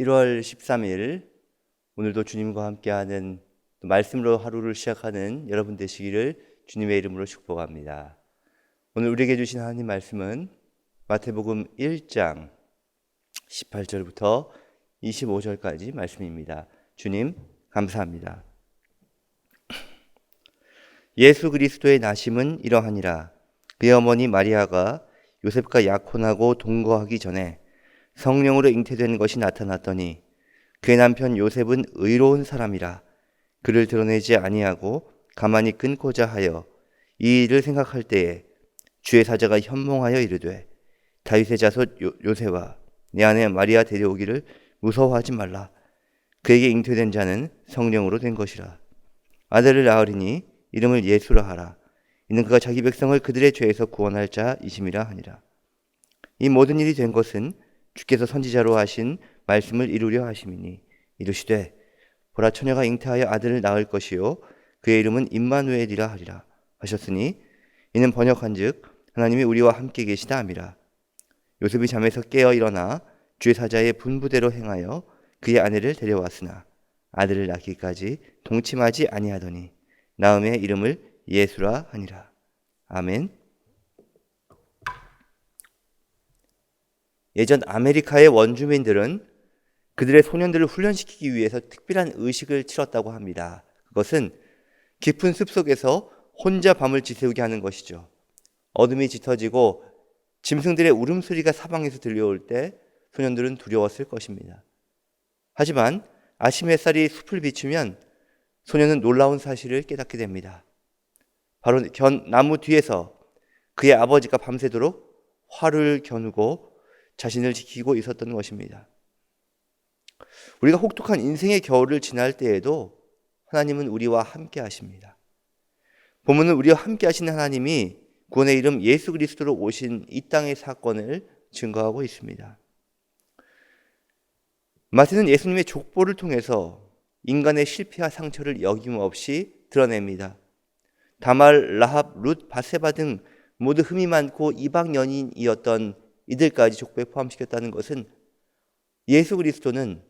1월 13일 오늘도 주님과 함께하는 말씀으로 하루를 시작하는 여러분 되시기를 주님의 이름으로 축복합니다. 오늘 우리에게 주신 하나님 말씀은 마태복음 1장 18절부터 25절까지 말씀입니다. 주님 감사합니다. 예수 그리스도의 나심은 이러하니라. 그의 어머니 마리아가 요셉과 약혼하고 동거하기 전에 성령으로 잉태된 것이 나타났더니 그의 남편 요셉은 의로운 사람이라 그를 드러내지 아니하고 가만히 끊고자 하여 이 일을 생각할 때에 주의 사자가 현몽하여 이르되 다윗의 자손 요셉아 내 아내 마리아 데려오기를 무서워하지 말라. 그에게 잉태된 자는 성령으로 된 것이라. 아들을 낳으리니 이름을 예수라 하라. 이는 그가 자기 백성을 그들의 죄에서 구원할 자이심이라 하니라. 이 모든 일이 된 것은 주께서 선지자로 하신 말씀을 이루려 하심이니 이르시되 보라 처녀가 잉태하여 아들을 낳을 것이요 그의 이름은 임마누엘이라 하리라 하셨으니 이는 번역한즉 하나님이 우리와 함께 계시다 함이라. 요셉이 잠에서 깨어 일어나 주의 사자의 분부대로 행하여 그의 아내를 데려왔으나 아들을 낳기까지 동침하지 아니하더니 낳음의 이름을 예수라 하니라. 아멘. 예전 아메리카의 원주민들은 그들의 소년들을 훈련시키기 위해서 특별한 의식을 치렀다고 합니다. 그것은 깊은 숲속에서 혼자 밤을 지새우게 하는 것이죠. 어둠이 짙어지고 짐승들의 울음소리가 사방에서 들려올 때 소년들은 두려웠을 것입니다. 하지만 아침 햇살이 숲을 비추면 소년은 놀라운 사실을 깨닫게 됩니다. 바로 나무 뒤에서 그의 아버지가 밤새도록 활을 겨누고 자신을 지키고 있었던 것입니다. 우리가 혹독한 인생의 겨울을 지날 때에도 하나님은 우리와 함께 하십니다. 본문은 우리와 함께 하시는 하나님이 구원의 이름 예수 그리스도로 오신 이 땅의 사건을 증거하고 있습니다. 마태는 예수님의 족보를 통해서 인간의 실패와 상처를 여김없이 드러냅니다. 다말, 라합, 룻, 바세바 등 모두 흠이 많고 이방 연인이었던 이들까지 족보에 포함시켰다는 것은 예수 그리스도는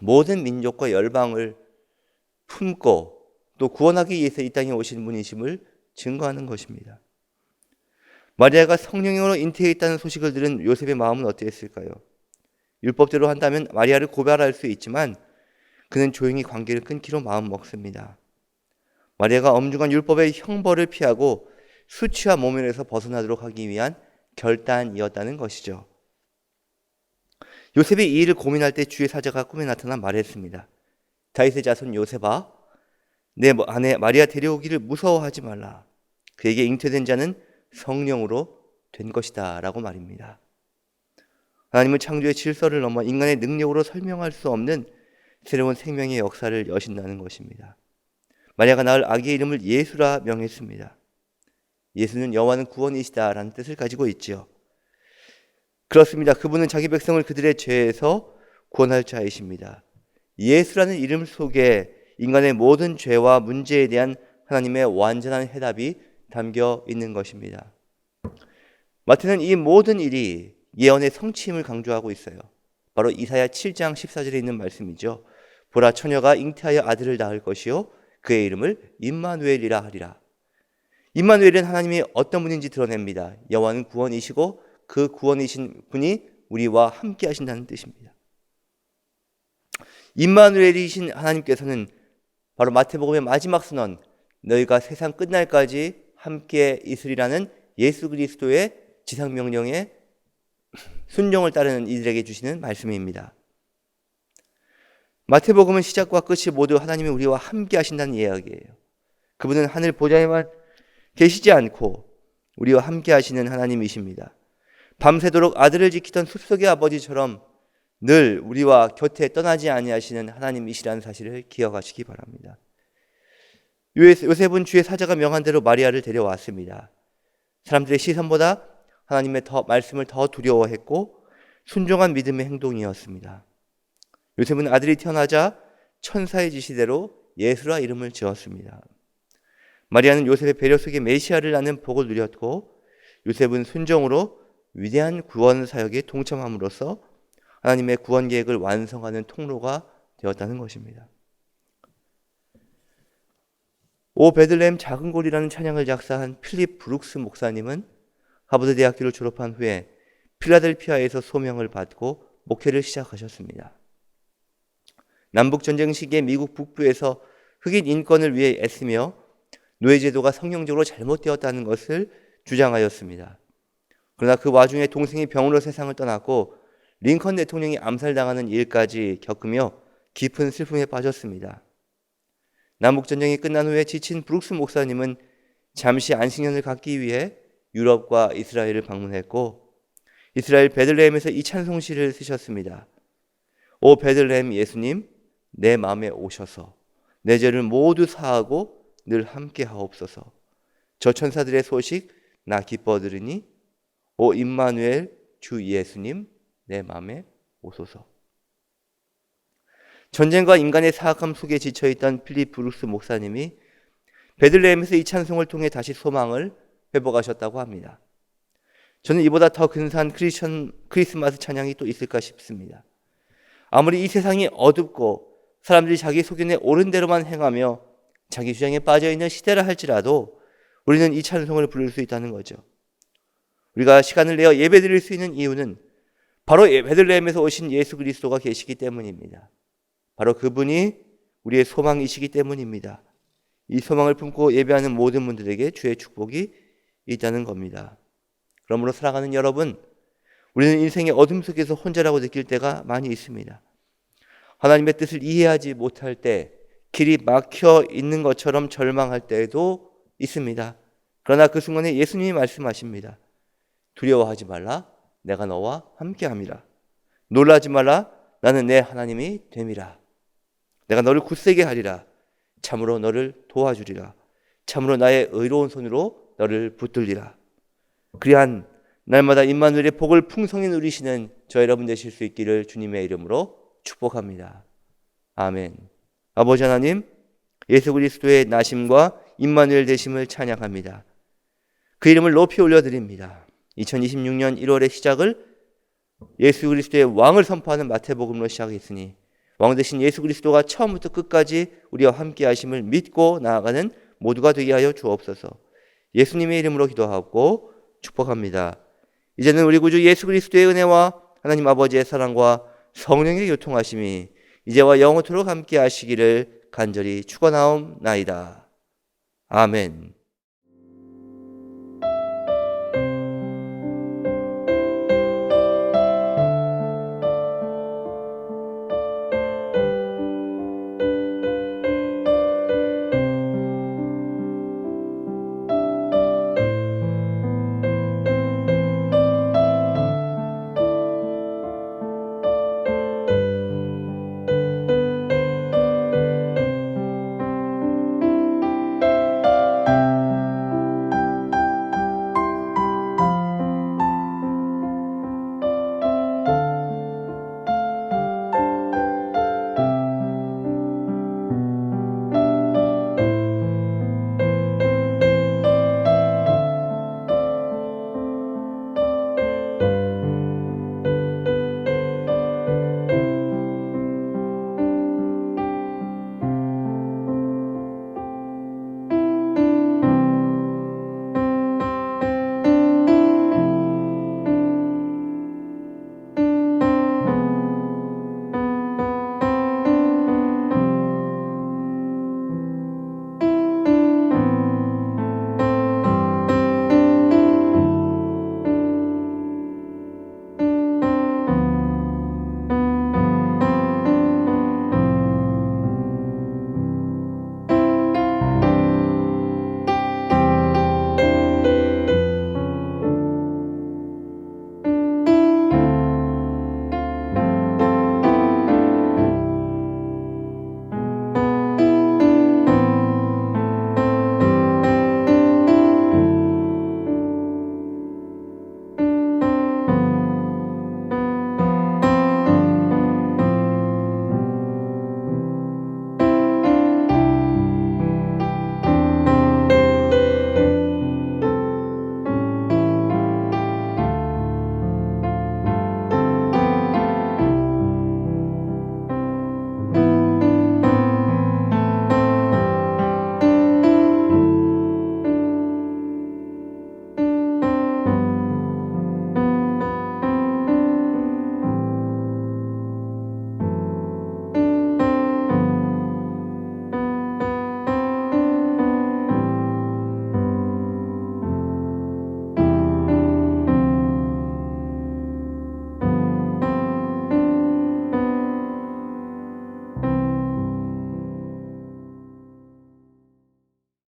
모든 민족과 열방을 품고 또 구원하기 위해서 이 땅에 오신 분이심을 증거하는 것입니다. 마리아가 성령으로 잉태했다는 소식을 들은 요셉의 마음은 어땠을까요? 율법대로 한다면 마리아를 고발할 수 있지만 그는 조용히 관계를 끊기로 마음 먹습니다. 마리아가 엄중한 율법의 형벌을 피하고 수치와 모면에서 벗어나도록 하기 위한 결단이었다는 것이죠. 요셉이 이 일을 고민할 때 주의 사자가 꿈에 나타나 말했습니다. 다윗의 자손 요셉아 내 아내 마리아 데려오기를 무서워하지 말라. 그에게 잉태된 자는 성령으로 된 것이다 라고 말입니다. 하나님은 창조의 질서를 넘어 인간의 능력으로 설명할 수 없는 새로운 생명의 역사를 여신다는 것입니다. 마리아가 낳을 아기의 이름을 예수라 명했습니다. 예수는 여호와는 구원이시다 라는 뜻을 가지고 있지요. 그렇습니다. 그분은 자기 백성을 그들의 죄에서 구원할 자이십니다. 예수라는 이름 속에 인간의 모든 죄와 문제에 대한 하나님의 완전한 해답이 담겨 있는 것입니다. 마태는 이 모든 일이 예언의 성취임을 강조하고 있어요. 바로 이사야 7장 14절에 있는 말씀이죠. 보라 처녀가 잉태하여 아들을 낳을 것이요 그의 이름을 임마누엘이라 하리라. 임마누엘은 하나님이 어떤 분인지 드러냅니다. 여호와는 구원이시고 그 구원이신 분이 우리와 함께 하신다는 뜻입니다. 임마누엘이신 하나님께서는 바로 마태복음의 마지막 선언 너희가 세상 끝날까지 함께 있으리라는 예수 그리스도의 지상명령에 순종을 따르는 이들에게 주시는 말씀입니다. 마태복음은 시작과 끝이 모두 하나님이 우리와 함께 하신다는 이야기예요. 그분은 하늘 보좌에만 계시지 않고 우리와 함께 하시는 하나님이십니다. 밤새도록 아들을 지키던 숲속의 아버지처럼 늘 우리와 곁에 떠나지 아니하시는 하나님이시라는 사실을 기억하시기 바랍니다. 요셉은 주의 사자가 명한 대로 마리아를 데려왔습니다. 사람들의 시선보다 하나님의 말씀을 더 두려워했고 순종한 믿음의 행동이었습니다. 요셉은 아들이 태어나자 천사의 지시대로 예수라 이름을 지었습니다. 마리아는 요셉의 배려 속에 메시아를 낳는 복을 누렸고 요셉은 순종으로 위대한 구원 사역에 동참함으로써 하나님의 구원 계획을 완성하는 통로가 되었다는 것입니다. 오 베들레헴 작은 골이라는 찬양을 작사한 필립 브룩스 목사님은 하버드 대학교를 졸업한 후에 필라델피아에서 소명을 받고 목회를 시작하셨습니다. 남북전쟁 시기에 미국 북부에서 흑인 인권을 위해 애쓰며 노예제도가 성경적으로 잘못되었다는 것을 주장하였습니다. 그러나 그 와중에 동생이 병으로 세상을 떠났고 링컨 대통령이 암살당하는 일까지 겪으며 깊은 슬픔에 빠졌습니다. 남북전쟁이 끝난 후에 지친 브룩스 목사님은 잠시 안식년을 갖기 위해 유럽과 이스라엘을 방문했고 이스라엘 베들레헴에서 이 찬송시를 쓰셨습니다. 오 베들레헴 예수님 내 마음에 오셔서 내 죄를 모두 사하고 늘 함께 하옵소서. 저 천사들의 소식 나 기뻐 들으니 오 임마누엘 주 예수님 내 마음에 오소서. 전쟁과 인간의 사악함 속에 지쳐있던 필립 브룩스 목사님이 베들레헴에서 이 찬송을 통해 다시 소망을 회복하셨다고 합니다. 저는 이보다 더 근사한 크리스마스 찬양이 또 있을까 싶습니다. 아무리 이 세상이 어둡고 사람들이 자기 소견에 옳은 대로만 행하며 자기 주장에 빠져있는 시대라 할지라도 우리는 이 찬송을 부를 수 있다는 거죠. 우리가 시간을 내어 예배드릴 수 있는 이유는 바로 베들레헴에서 오신 예수 그리스도가 계시기 때문입니다. 바로 그분이 우리의 소망이시기 때문입니다. 이 소망을 품고 예배하는 모든 분들에게 주의 축복이 있다는 겁니다. 그러므로 살아가는 여러분, 우리는 인생의 어둠 속에서 혼자라고 느낄 때가 많이 있습니다. 하나님의 뜻을 이해하지 못할 때, 길이 막혀 있는 것처럼 절망할 때도 있습니다. 그러나 그 순간에 예수님이 말씀하십니다. 두려워하지 말라, 내가 너와 함께함이라. 놀라지 말라, 나는 내 하나님이 됨이라. 내가 너를 굳세게 하리라. 참으로 너를 도와주리라. 참으로 나의 의로운 손으로 너를 붙들리라. 그리한 날마다 임마누엘의 복을 풍성히 누리시는 저 여러분 되실 수 있기를 주님의 이름으로 축복합니다. 아멘. 아버지 하나님, 예수 그리스도의 나심과 임마누엘 되심을 찬양합니다. 그 이름을 높이 올려드립니다. 2026년 1월의 시작을 예수 그리스도의 왕을 선포하는 마태복음으로 시작했으니 왕 대신 예수 그리스도가 처음부터 끝까지 우리와 함께 하심을 믿고 나아가는 모두가 되게 하여 주옵소서. 예수님의 이름으로 기도하고 축복합니다. 이제는 우리 구주 예수 그리스도의 은혜와 하나님 아버지의 사랑과 성령의 교통하심이 이제와 영원토록 함께 하시기를 간절히 축원하옵나이다. 아멘.